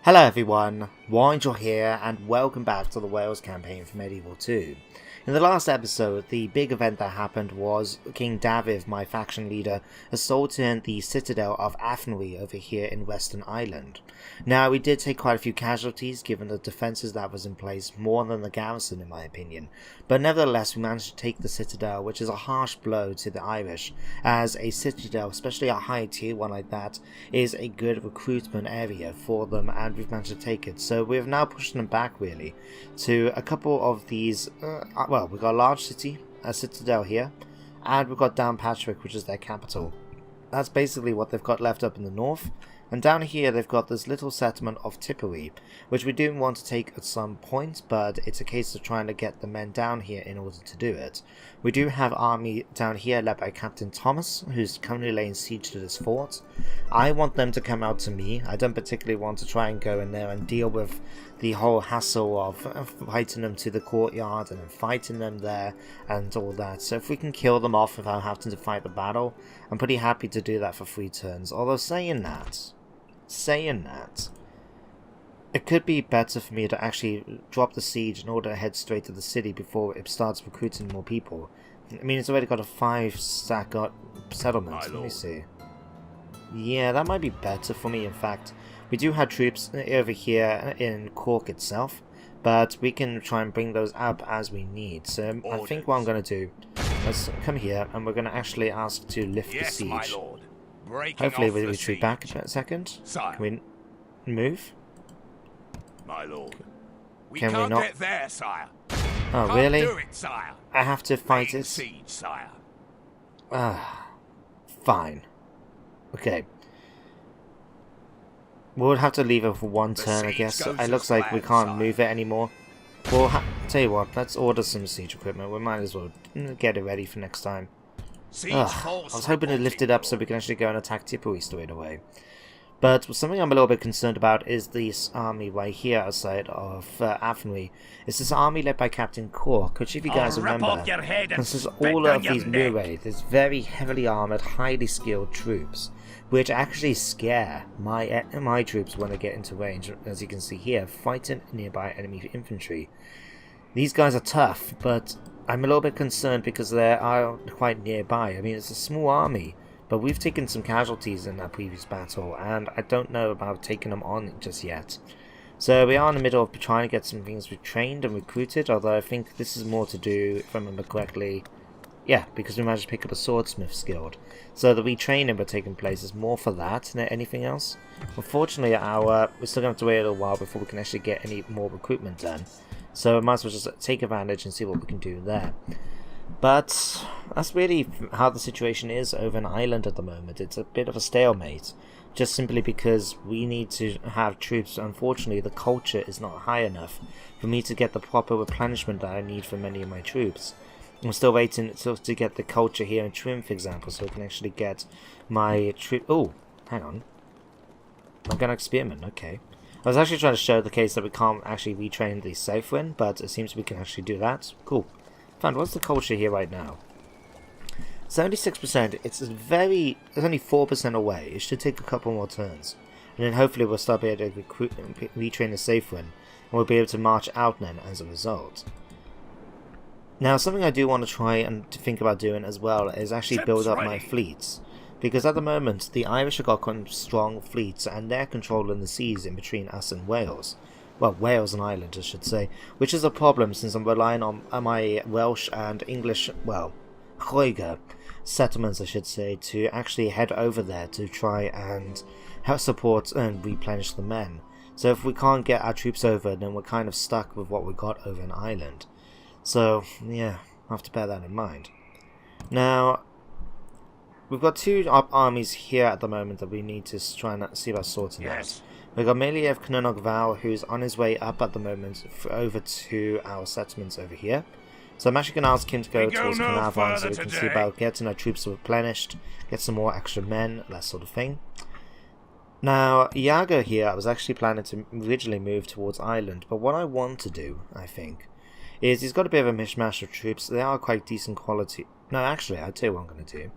Hello everyone, Wangel here and welcome back to the Wales campaign for Medieval 2. In the last episode, the big event that happened was King Daviv, my faction leader, assaulting the citadel of Athenry over here in Western Ireland. Now, we did take quite a few casualties given the defences that was in place, more than the garrison in my opinion, but nevertheless we managed to take the citadel, which is a harsh blow to the Irish, as a citadel, especially a high tier one like that, is a good recruitment area for them, and we've managed to take it. So we've now pushed them back really to a couple of these, well, we've got a large city, a citadel here, and we've got Downpatrick, which is their capital. That's basically what they've got left up in the north. And down here they've got this little settlement of Tipperary, which we do want to take at some point, but it's a case of trying to get the men down here in order to do it. We do have army down here led by Captain Thomas, who's currently laying siege to this fort. I want them to come out to me. I don't particularly want to try and go in there and deal with the whole hassle of fighting them to the courtyard and then fighting them there and all that. So if we can kill them off without having to fight the battle, I'm pretty happy to do that for 3 turns. Although saying that, it could be better for me to actually drop the siege in order to head straight to the city before it starts recruiting more people. I mean, it's already got a 5-stack settlement. Let me see. Yeah, that might be better for me. In fact, we do have troops over here in Cork itself, but we can try and bring those up as we need. So I think what I'm going to do, let's come here and we're going to actually ask to lift the siege. Hopefully we retreat back a second. Can we move? My lord. Can we not? Get there, sire. Oh, really? Do it, sire. I have to fight it? Siege, sire. Fine. Okay. We'll have to leave it for 1 turn, I guess. It looks like we can't move it anymore. We'll tell you what, let's order some siege equipment. We might as well get it ready for next time. I was hoping to lift it up so we can actually go and attack Tipperary straight away. But something I'm a little bit concerned about is this army right here outside of Athenry. It's this army led by Captain Cork, which if you guys remember, consists of all of these Murray, these very heavily armoured, highly skilled troops, which actually scare my troops when they get into range, as you can see here, fighting nearby enemy infantry. These guys are tough, but I'm a little bit concerned because they are quite nearby. I mean, it's a small army, but we've taken some casualties in that previous battle, and I don't know about taking them on just yet. So we are in the middle of trying to get some things retrained and recruited, although I think this is more to do, if I remember correctly, yeah, because we managed to pick up a swordsmith skilled. So the retraining we're taking place is more for that than anything else. Unfortunately, we're still going to have to wait a little while before we can actually get any more recruitment done. So we might as well just take advantage and see what we can do there. But that's really how the situation is over in Ireland at the moment. It's a bit of a stalemate, just simply because we need to have troops. Unfortunately, the culture is not high enough for me to get the proper replenishment that I need for many of my troops. I'm still waiting to get the culture here in Trim, for example, so I can actually get my troop. Oh, hang on. Organic Spearman, okay. I was actually trying to show the case that we can't actually retrain the Southwind, but it seems we can actually do that. Cool. Found, what's the culture here right now? 76%. It's only 4% away. It should take a couple more turns. And then hopefully we'll start being able to retrain the Southwind, and we'll be able to march out then as a result. Now, something I do want to try and think about doing as well is actually build up my fleets. Because at the moment, the Irish have got quite strong fleets, and they're controlling the seas in between us and Wales. Well, Wales and Ireland, I should say. Which is a problem, since I'm relying on my Welsh and English, well, Lloegr settlements, I should say, to actually head over there to try and help support and replenish the men. So if we can't get our troops over, then we're kind of stuck with what we got over in Ireland. So, yeah, I have to bear that in mind. Now, we've got 2 armies here at the moment that we need to try and see about sorting out. We've got Meliev Cnunogval, who's on his way up at the moment over to our settlements over here. So I'm actually going to ask him to go towards Carnarvon so we can see about getting our troops replenished, get some more extra men, that sort of thing. Now, Iago here, I was actually planning to originally move towards Ireland, but what I want to do, I think, is he's got a bit of a mishmash of troops. They are quite decent quality. No, actually, I'll tell you what I'm going to do.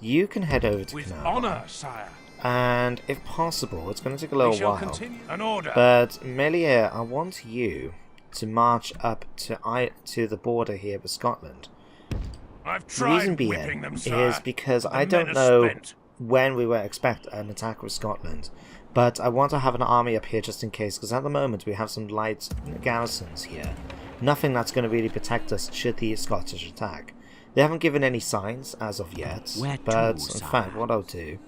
You can head over to Carnarvon. With honour, sire. And if possible, it's going to take a little while. An order. But Melier, I want you to march up to the border here with Scotland. I've The tried reason whipping being them, sir. is because The I men don't are know spent. when we will expect an attack with Scotland. But I want to have an army up here just in case, because at the moment we have some light garrisons here. Nothing that's going to really protect us should the Scottish attack. They haven't given any signs as of yet, but in fact what I'll do...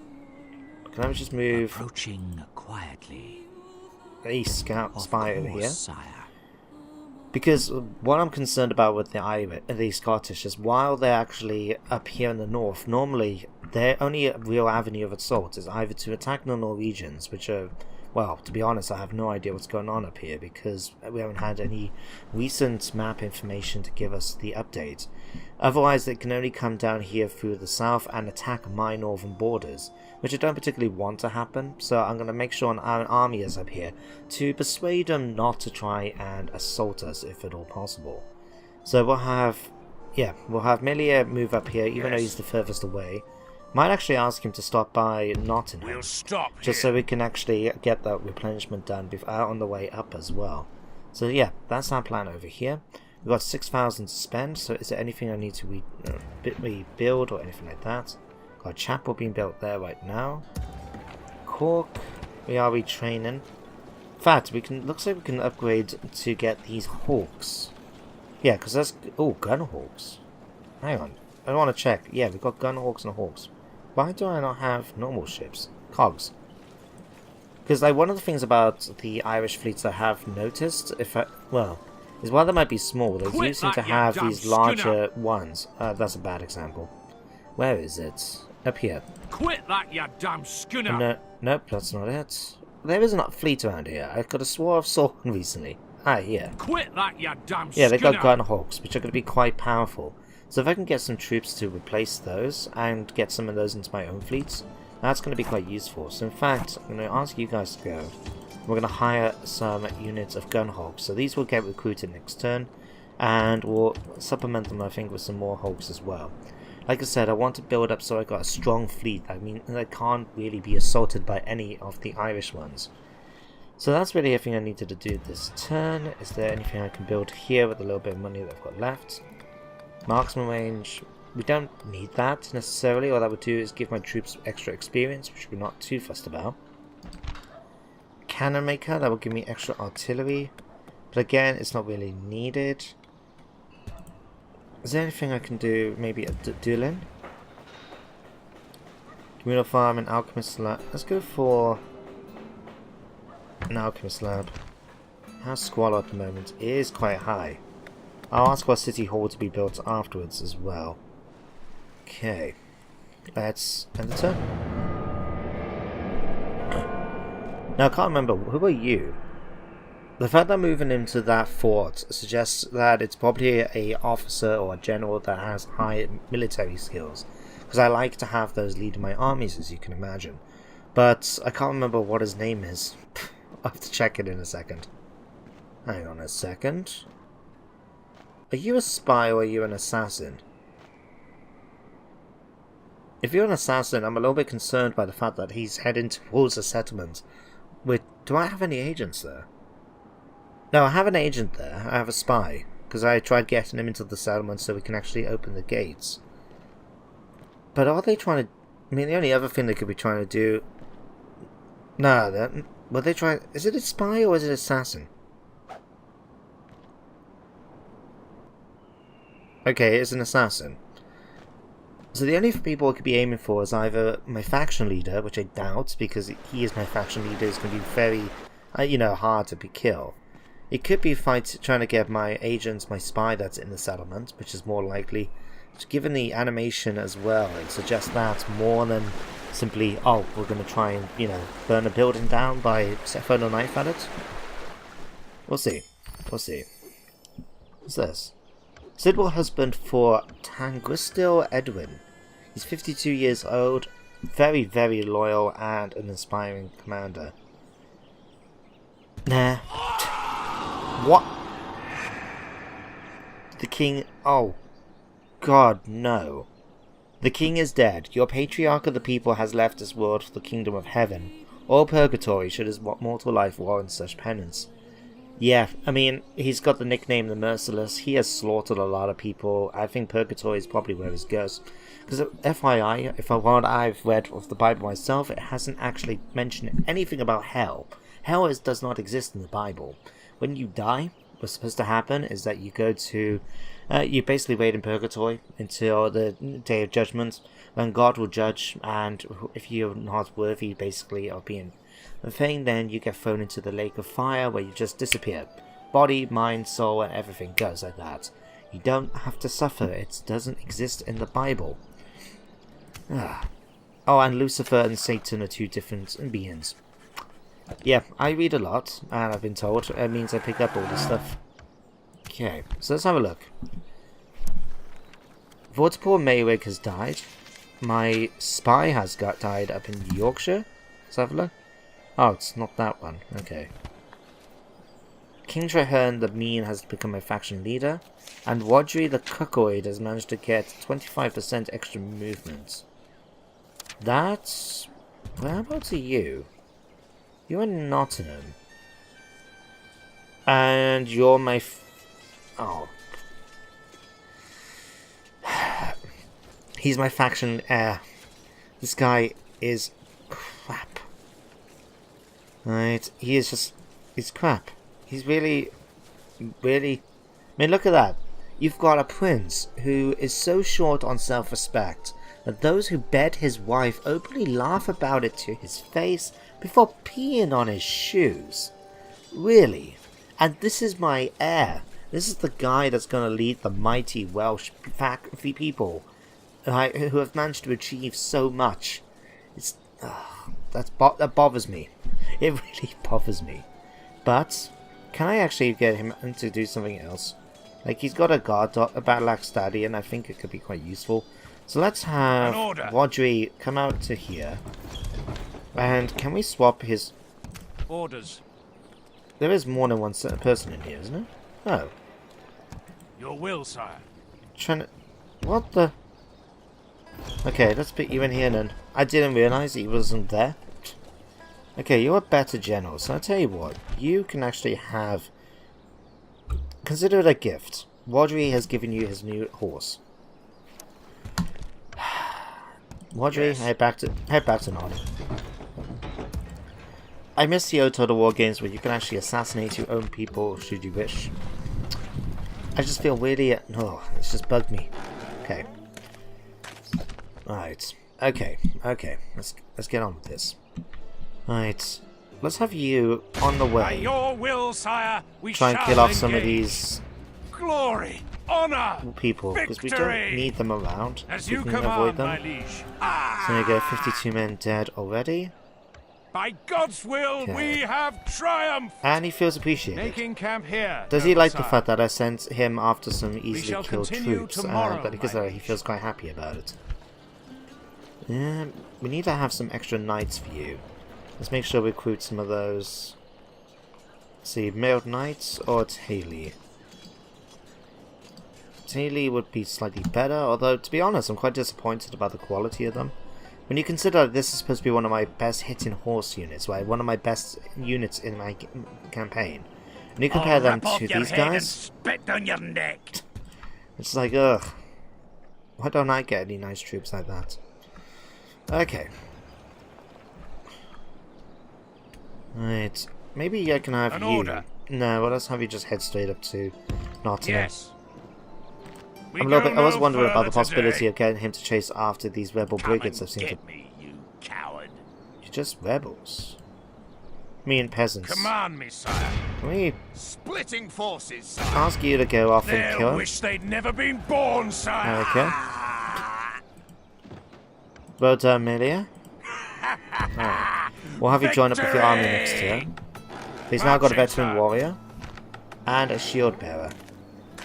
Can I just move approaching quietly. a scout spy over here? Sire. Because what I'm concerned about with the Scottish is while they're actually up here in the north, normally their only real avenue of assault is either to attack the Norwegians, which are, well, to be honest, I have no idea what's going on up here because we haven't had any recent map information to give us the update. Otherwise, they can only come down here through the south and attack my northern borders, which I don't particularly want to happen, so I'm going to make sure an army is up here to persuade them not to try and assault us if at all possible. So we'll have Melier move up here, even though he's the furthest away. Might actually ask him to stop by Nottingham, We'll stop just so we can actually get that replenishment done on the way up as well. So yeah, that's our plan over here. We've got 6,000 to spend, so is there anything I need to rebuild or anything like that? Got a chapel being built there right now. Cork, we are retraining. In fact, looks like we can upgrade to get these hawks. Yeah, because that's... Oh, gun hawks. Hang on, I want to check. Yeah, we've got gun hawks and hawks. Why do I not have normal ships? Cogs. Because like one of the things about the Irish fleets I have noticed, is while they might be small, they do seem to have these larger ones. That's a bad example. Where is it? Up here. Quit that, you damn schooner! Nope, that's not it. There isn't a fleet around here. I could have swore I saw one recently. Ah, here. Quit that, you damn Yeah, they got gun hawks, which are going to be quite powerful. So if I can get some troops to replace those and get some of those into my own fleets, that's going to be quite useful. So in fact, I'm going to ask you guys to go. We're going to hire some units of gun hawks. So these will get recruited next turn, and we'll supplement them, I think, with some more hawks as well. Like I said, I want to build up so I got a strong fleet. I mean, that can't really be assaulted by any of the Irish ones. So that's really everything I needed to do this turn. Is there anything I can build here with a little bit of money that I've got left? Marksman range, we don't need that necessarily. All that would do is give my troops extra experience, which we're not too fussed about. Cannon maker, that will give me extra artillery, but again, it's not really needed. Is there anything I can do? Maybe a dueling? Communal farm and alchemist lab. Let's go for an alchemist lab. Our squalor at the moment is quite high. I'll ask for a city hall to be built afterwards as well. Okay, let's end the turn. Now I can't remember, who are you? The fact that I'm moving into that fort suggests that it's probably a officer or a general that has high military skills, because I like to have those leading my armies, as you can imagine. But I can't remember what his name is. I'll have to check it in a second. Hang on a second. Are you a spy or are you an assassin? If you're an assassin, I'm a little bit concerned by the fact that he's heading towards a settlement. Wait, do I have any agents there? No, I have an agent there. I have a spy. Because I tried getting him into the settlement so we can actually open the gates. But are they trying to... I mean, the only other thing they could be trying to do... No, were they trying... Is it a spy or is it an assassin? Okay, it's an assassin. So the only people I could be aiming for is either my faction leader, which I doubt, because he is my faction leader, is going to be very, hard to kill. It could be trying to get my agent, my spy that's in the settlement, which is more likely. Given the animation as well, it suggests that more than simply, oh, we're going to try and, burn a building down by throwing a knife at it. We'll see. We'll see. What's this? Suitable husband for Tangristil Edwin. He's 52 years old, very, very loyal, and an inspiring commander. Nah. What? The king... Oh. God, no. The king is dead. Your patriarch of the people has left this world for the kingdom of heaven, or purgatory should his mortal life warrant such penance. Yeah, I mean, he's got the nickname the Merciless. He has slaughtered a lot of people. I think purgatory is probably where he goes. Because FYI, what I've read of the Bible myself, it hasn't actually mentioned anything about hell. Hell does not exist in the Bible. When you die, what's supposed to happen is that you go to... you basically wait in purgatory until the day of judgment, when God will judge, and if you're not worthy, basically, of being the thing, then you get thrown into the lake of fire, where you just disappear. Body, mind, soul, and everything goes like that. You don't have to suffer. It doesn't exist in the Bible. Oh, and Lucifer and Satan are two different beings. Yeah, I read a lot, and I've been told it means I pick up all this stuff. Okay, so let's have a look. Vortipur Maywig has died. My spy has died up in Yorkshire. Let's have a look. Oh, it's not that one. Okay. King Treherne the Mean has become a faction leader, and Wadri the Cuckoid has managed to get 25% extra movement. That's... Whereabouts are you? You're in Nottingham. And you're my... Oh. He's my faction heir. This guy is crap. Right, he is just... He's crap. He's really... I mean, look at that. You've got a prince who is so short on self-respect that those who bed his wife openly laugh about it to his face before peeing on his shoes. Really? And this is my heir. This is the guy that's going to lead the mighty Welsh people who have managed to achieve so much. It's that bothers me. It really bothers me. But can I actually get him to do something else? Like, he's got a guard dog, a battle axe daddy, and I think it could be quite useful. So let's have Wadri come out to here. And can we swap his... Orders. There is more than one person in here, isn't it? Oh. Your will, sire. What the... Okay, let's put you in here then. I didn't realise he wasn't there. Okay, you're a better general, so I'll tell you what. You can actually have... Consider it a gift. Wadri has given you his new horse. Wadri, yes. head back to Nottingham. I miss the old Total War games where you can actually assassinate your own people should you wish. I just feel really... No, it's just bugged me. Okay. Alright. Okay. Let's get on with this. Alright. Let's have you on the way. By your will, sire, we try and kill off some of these glory, honor, people, because we don't need them around. As we you can command, avoid them. my liege. So you go 52 men dead already. By God's will, we have triumphed. And he feels appreciated. Making camp here. Does he like the fact that I sent him after some easily killed troops? But because he feels quite happy about it. We need to have some extra knights for you. Let's make sure we recruit some of those. Let's see, mailed knights or Taily? Taily would be slightly better, although to be honest, I'm quite disappointed about the quality of them. When you consider this is supposed to be one of my best hitting horse units, right? One of my best units in my campaign. And you compare them to these guys. Spit on your neck. It's like, ugh. Why don't I get any nice troops like that? Okay. Right. Maybe I can have An you. order. No, well, let's have you just head straight up to Nottingham. Yes. I was wondering about the possibility of getting him to chase after these rebel brigades I've seen. Get me, you coward. You're just rebels. Me and peasants. Command me, sire. Can we Splitting forces, sire. ask you to go off and kill him? Wish they'd never been born, sire. Okay. Well done, Melia. Alright. We'll have you join up with your army next turn. He's now got a veteran warrior and a shield bearer.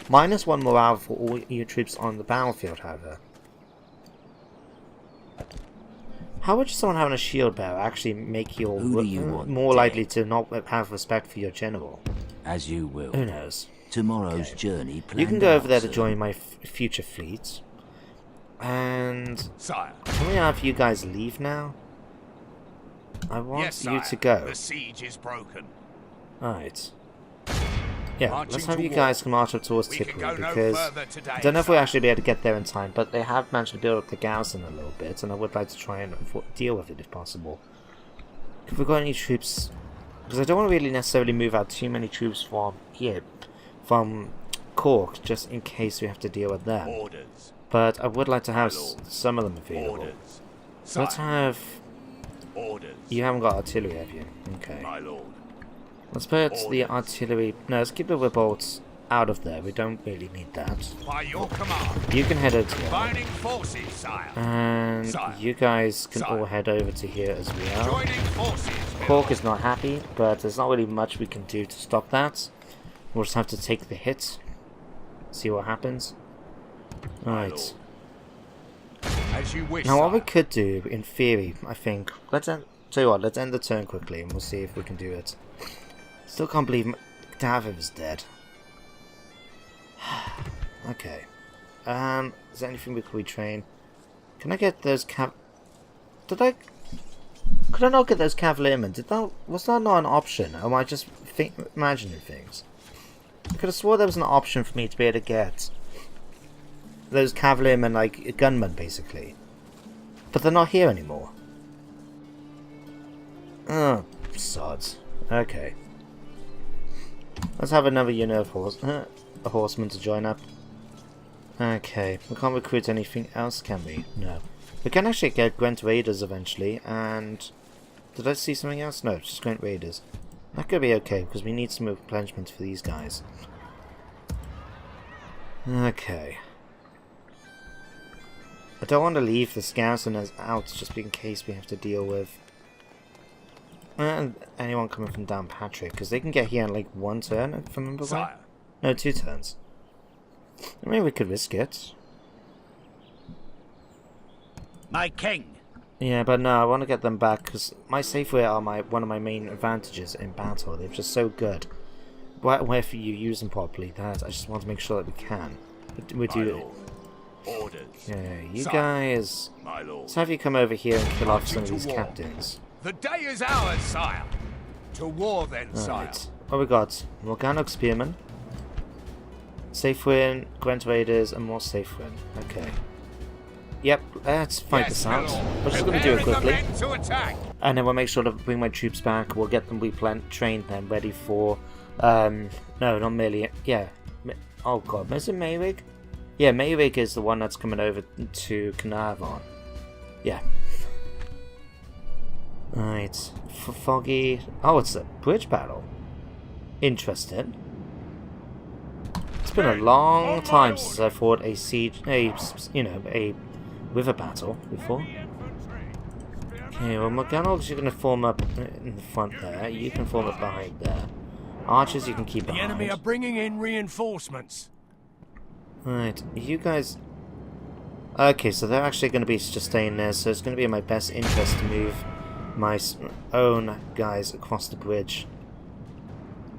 -1 morale for all your troops on the battlefield, however. How would someone having a shield bearer actually make you more likely to not have respect for your general? As you will. Who knows? Tomorrow's journey. You can go over there to join my future fleet. And Sire. can we have you guys leave now? I want Yes, you sire. to go. The siege is broken. Alright. Yeah, Marching let's have to you war. guys march up towards We can Tipperary, go no because further today, I don't know if we'll sire. actually be able to get there in time, but they have managed to build up the garrison a little bit, and I would like to try and deal with it if possible. Have we got any troops? Because I don't want to really necessarily move out too many troops from here, from Cork, just in case we have to deal with them. Orders. But I would like to have Lord. some of them available. Orders. So let's have... Orders. You haven't got artillery, have you? Okay. My lord. Let's put the Orders. artillery... No, let's keep the whip bolts out of there. We don't really need that. By your command. You can head over to here. Combining forces, sire. And Sire. you guys can Sire. all head over to here as well. Joining forces. Cork is not happy, but there's not really much we can do to stop that. We'll just have to take the hit. See what happens. Right. As you wish, Now what we sire. could do, in theory, I think... Tell you what, let's end the turn quickly and we'll see if we can do it. Still can't believe David is dead. Okay. Is there anything we could retrain? Can I get those Could I not get those cavalrymen? Was that not an option? Or am I just imagining things? I could have swore there was an option for me to be able to get those cavalrymen, like gunmen, basically. But they're not here anymore. Oh, sods. Okay. Let's have another unit of a horseman to join up. Okay, we can't recruit anything else, can we? No. We can actually get Gwent Raiders eventually, and... Did I see something else? No, just Gwent Raiders. That could be okay, because we need some replenishment for these guys. Okay. I don't want to leave the garrison as out, just in case we have to deal with anyone coming from Downpatrick, because they can get here in like one turn, if I remember right. Sire. No, 2 turns. I mean, we could risk it. My king. Yeah, but no, I want to get them back, because my safeway are one of my main advantages in battle. They're just so good. If you use them properly, that I just want to make sure that we can. We do. Orders. Yeah, you Sire. guys. My lord. Let's have you come over here and kill off Marching some of to these war. captains. The day is ours, sire. To war then, sire. Right. What we got? Morganox Spearmen. Safe win, Gwent Raiders, and more safe win. Okay. Yep, let's fight this out. We're just going to do it quickly. Preparing the men to attack. And then we'll make sure to bring my troops back. We'll get them trained then, ready for... no, not merely... Yeah. Oh god, is it Mayrig? Yeah, Mayrig is the one that's coming over to Carnarvon. Yeah. Right. Foggy... Oh, it's a bridge battle. Interesting. It's been a long time since I fought a siege... a river battle before. Okay, well, Morganogs, you're going to form up in the front there. You can form up behind there. Archers, you can keep The behind. enemy are bringing in reinforcements. Right, you guys... Okay, so they're actually going to be just staying there, so it's going to be in my best interest to move my own guys across the bridge.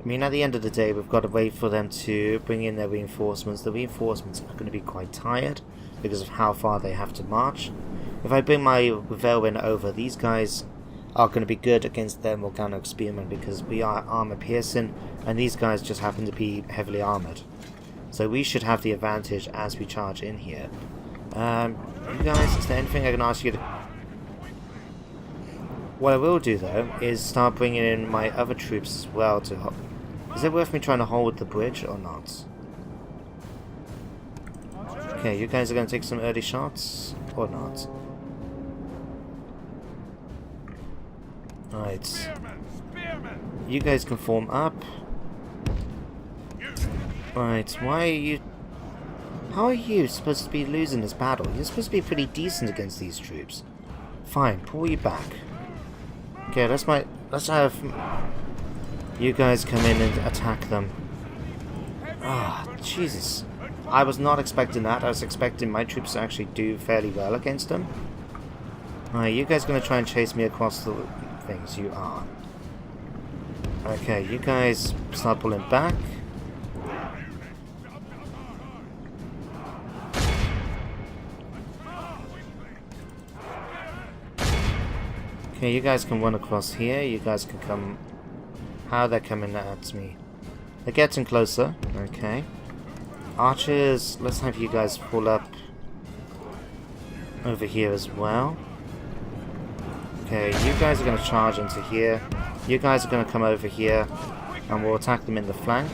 I mean, at the end of the day, we've got to wait for them to bring in their reinforcements. The reinforcements are going to be quite tired because of how far they have to march. If I bring my Velwyn over, these guys are going to be good against their Morganox Spearmen because we are armor piercing, and these guys just happen to be heavily armored. So we should have the advantage as we charge in here. You guys, is there anything I can ask you to... What I will do though is start bringing in my other troops as well to... Is it worth me trying to hold the bridge or not? Okay, you guys are going to take some early shots or not? Right. You guys can form up. Right, why are you... How are you supposed to be losing this battle? You're supposed to be pretty decent against these troops. Fine, pull you back. Okay, let's have you guys come in and attack them. Ah, Jesus. I was not expecting that. I was expecting my troops to actually do fairly well against them. Alright, you guys gonna try and chase me across the things? You are. Okay, you guys start pulling back. Okay, you guys can run across here. You guys can come... How they're coming at me. They're getting closer. Okay. Archers, let's have you guys pull up over here as well. Okay, you guys are going to charge into here. You guys are going to come over here and we'll attack them in the flank.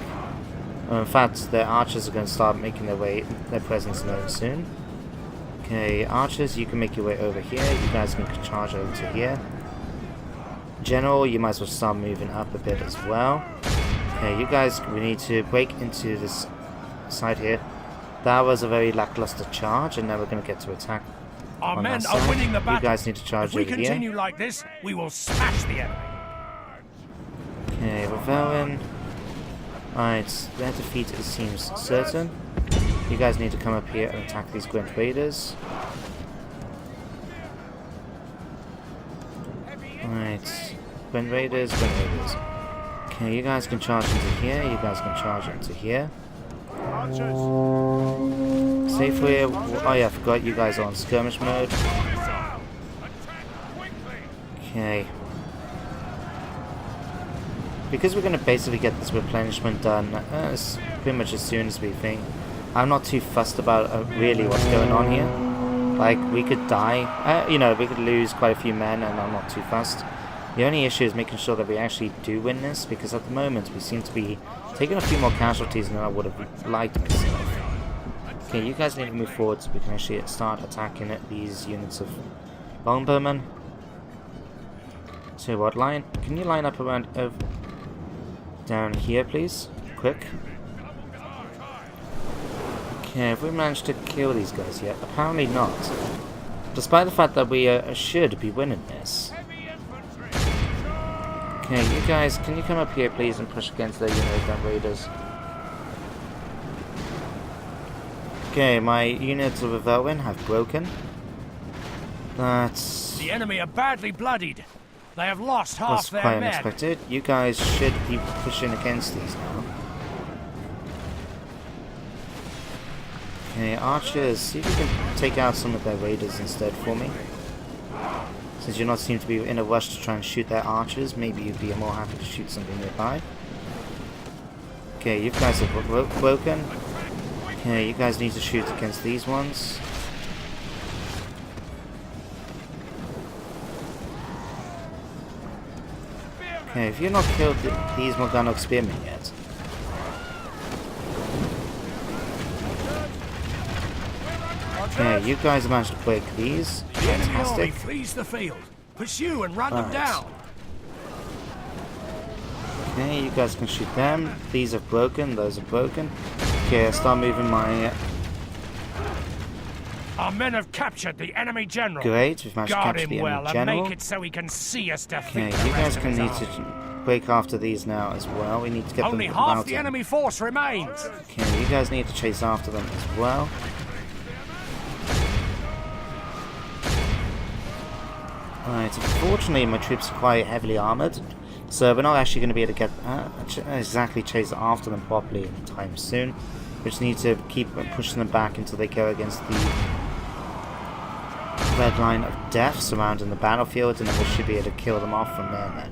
In fact, their archers are going to start making their presence known soon. Okay, archers, you can make your way over here. You guys can charge over to here. General, you might as well start moving up a bit as well. Okay, you guys, we need to break into this side here. That was a very lackluster charge, and now we're going to get to attack. Our men are winning the battle. You guys need to charge over here. If we continue like this, we will smash the enemy. Okay, Revelin. Alright, their defeat it seems certain. You guys need to come up here and attack these Gwent Raiders. Alright, Gwent Raiders, Gwent Raiders. Okay, you guys can charge into here, you guys can charge into here. Safely. Oh yeah, I forgot you guys are on skirmish mode. Okay. Because we're going to basically get this replenishment done as pretty much as soon as we think. I'm not too fussed about really what's going on here. Like, we could die, you know, we could lose quite a few men and I'm not too fussed. The only issue is making sure that we actually do win this, because at the moment we seem to be taking a few more casualties than I would have liked myself. Okay, you guys need to move forward so we can actually start attacking these units of longbowmen. So what, can you line up around down here, please? Quick. Okay, have we managed to kill these guys yet? Apparently not. Despite the fact that we should be winning this. Okay, you guys, can you come up here, please, and push against the Gun Raiders? Okay, my units of Revelin have broken. That's... The enemy are badly bloodied. They have lost half their quite men. unexpected. You guys should be pushing against these now. Okay, archers, see if you can take out some of their raiders instead for me. Since you not seem to be in a rush to try and shoot their archers, maybe you'd be more happy to shoot something nearby. Okay, you guys are broken. Okay, you guys need to shoot against these ones. Okay, if you're not killed these Morganoc spearmen yet. Okay, you guys managed to break these. Fantastic. Flees the field. Pursue and run them down. Okay, you guys can shoot them. These are broken, those are broken. Okay, I start moving my... Our men have captured the enemy general. Great, we've managed to capture the enemy general. And make it so he can see us defeat. Okay, you guys can need to break after these now as well. We need to get only them half the enemy force remains. Okay, you guys need to chase after them as well. Alright, unfortunately my troops are quite heavily armoured, so we're not actually going to be able to get exactly chase after them properly in time soon. We just need to keep pushing them back until they go against the red line of death surrounding the battlefield, and then we should be able to kill them off from there then.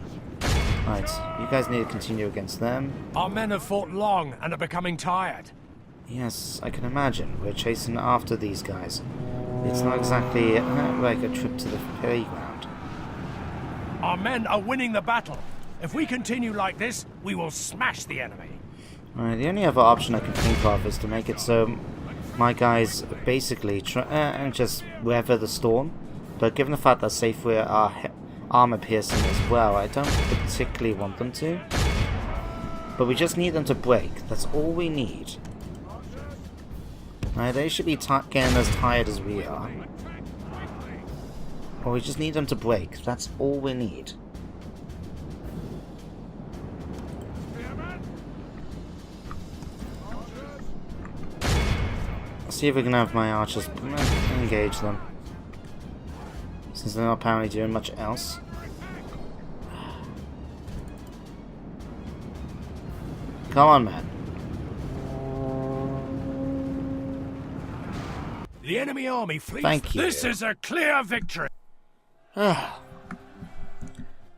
Right, you guys need to continue against them. Our men have fought long and are becoming tired. Yes, I can imagine. We're chasing after these guys. It's not exactly like a trip to the playground. Our men are winning the battle. If we continue like this, we will smash the enemy. Alright, the only other option I can think of is to make it so my guys basically try and just weather the storm. But given the fact that Safeway are armor piercing as well, I don't particularly want them to. But we just need them to break. That's all we need. Alright, they should be getting as tired as we are. Or we just need them to break. That's all we need. Let's see if we can have my archers engage them. Since they're not apparently doing much else. Come on, man. The enemy army flees. Thank you. This is a clear victory.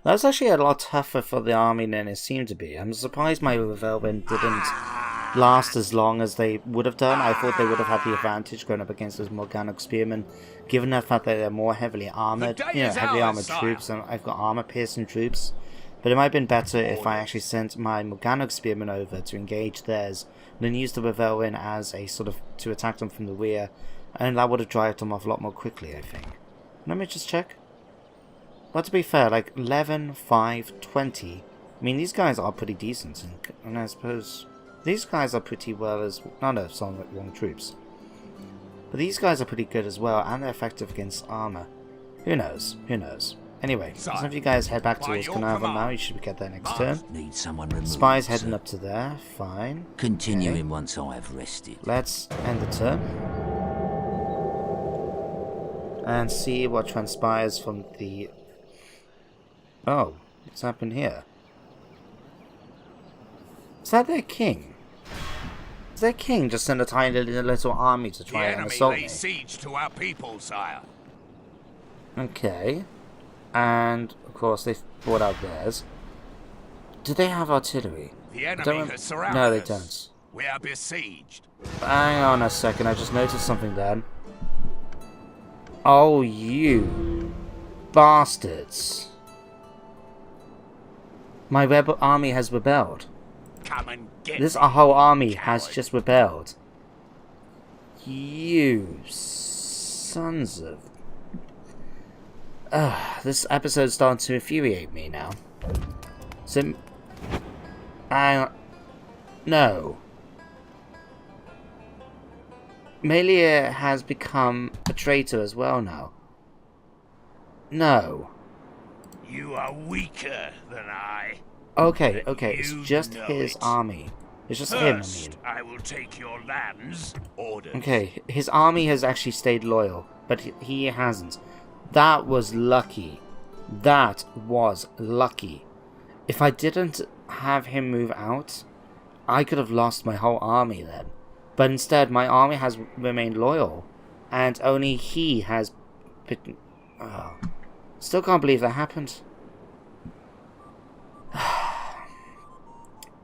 That was actually a lot tougher for the army than it seemed to be. I'm surprised my Revelven didn't last as long as they would have done. I thought they would have had the advantage going up against those Morganic Spearmen, given the fact that they're more heavily armoured, heavily armoured troops, and I've got armour-piercing troops. But it might have been better if I actually sent my Morganic Spearmen over to engage theirs, and then used the Revelven as a sort of, to attack them from the rear, and that would have driven them off a lot more quickly, I think. Let me just check. But to be fair, like 11, 5, 20. I mean, these guys are pretty decent, and I suppose these guys are pretty well as. No, some wrong troops. But these guys are pretty good as well, and they're effective against armor. Who knows? Who knows? Anyway, some of you guys head back towards Carnarvon now. You should get there next turn. Need someone removed, Spies heading up to there. Fine. Continuing once I have rested. Let's end the turn and see what transpires from the. Oh, what's happened here? Is that their king? Is their king just sent a tiny little army to try and assault me? The enemy lays siege to our people, sire. Okay. And, of course, they've brought out theirs. Do they have artillery? The enemy has surrounded No, they us. don't. We are besieged. Hang on a second, I just noticed something then. Oh, you bastards. My rebel army has rebelled. Come and get This me, whole army coward. has just rebelled. You sons of... this episode's starting to infuriate me now. So... no. Melia has become a traitor as well now. No. You are weaker than I. Okay, And it's you just know his it. army. It's just him, I mean. First, I will take your lands. Orders. Okay, his army has actually stayed loyal, but he hasn't. That was lucky. That was lucky. If I didn't have him move out, I could have lost my whole army then. But instead, my army has remained loyal, and only he has... Still can't believe that happened.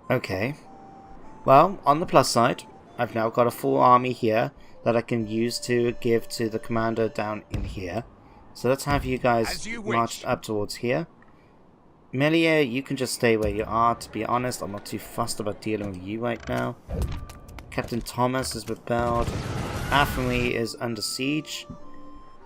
Okay. Well, on the plus side, I've now got a full army here that I can use to give to the commander down in here. So let's have you guys marched up towards here. Melia, you can just stay where you are. To be honest, I'm not too fussed about dealing with you right now. Captain Thomas has rebelled. Athenry is under siege.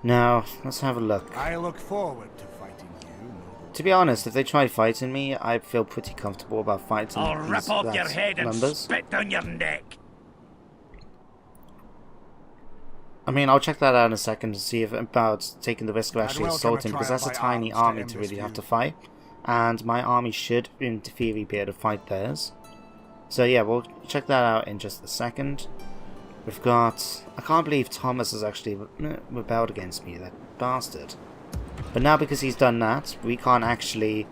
Now, let's have a look. I look forward to fighting you. To be honest, if they try fighting me, I feel pretty comfortable about fighting I'll rip off your head and numbers. spit down your neck. I mean, I'll check that out in a second to see if about taking the risk of actually welcome assaulting, a because that's a trial by tiny arms to army end to this really have feud. to fight. And my army should, in theory, be able to fight theirs. So yeah, we'll check that out in just a second. We've got... I can't believe Thomas has actually rebelled against me, that bastard. But now because he's done that, we can't actually...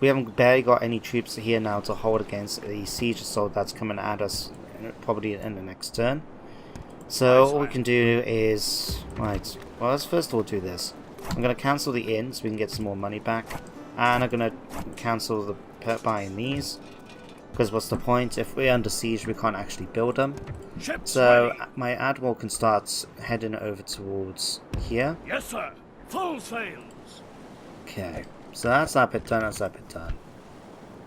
We haven't barely got any troops here now to hold against the siege assault that's coming at us probably in the next turn. So all we can do is... Right, well let's first of all do this. I'm going to cancel the inn so we can get some more money back. And I'm going to cancel the buying these. Because what's the point? If we're under siege, we can't actually build them. So my admiral can start heading over towards here. Yes, sir. Full sails. Okay, so that's that bit done, that's that bit done.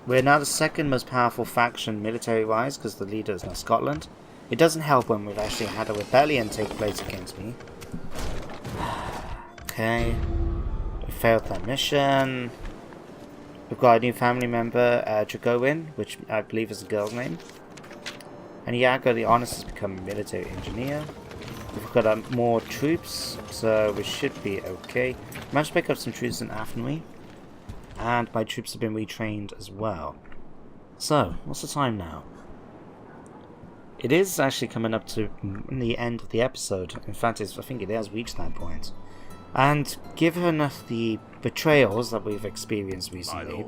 We're now the second most powerful faction military-wise, because the leader is now Scotland. It doesn't help when we've actually had a rebellion take place against me. Okay, we failed that mission. We've got a new family member, Dragowin, which I believe is a girl's name. And Iago the Honest has become a military engineer. We've got more troops, so we should be okay. Managed to pick up some troops in Athenry. And my troops have been retrained as well. So, what's the time now? It is actually coming up to the end of the episode. In fact, I think it has reached that point. And given the betrayals that we've experienced recently,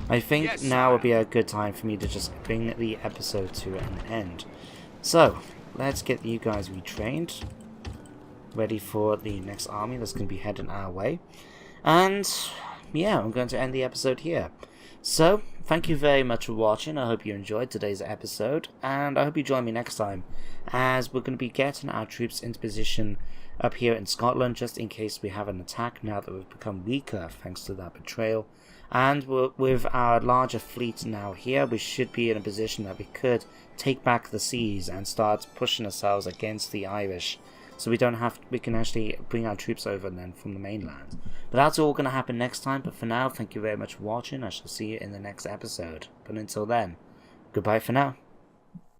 I think now would be a good time for me to just bring the episode to an end. So, let's get you guys retrained, ready for the next army that's going to be heading our way. And yeah, I'm going to end the episode here. So, thank you very much for watching. I hope you enjoyed today's episode, and I hope you join me next time, as we're going to be getting our troops into position up here in Scotland, just in case we have an attack now that we've become weaker thanks to that betrayal. And with our larger fleet now here, we should be in a position that we could take back the seas and start pushing ourselves against the Irish. So we can actually bring our troops over then from the mainland. But that's all going to happen next time. But for now, thank you very much for watching. I shall see you in the next episode. But until then, goodbye for now.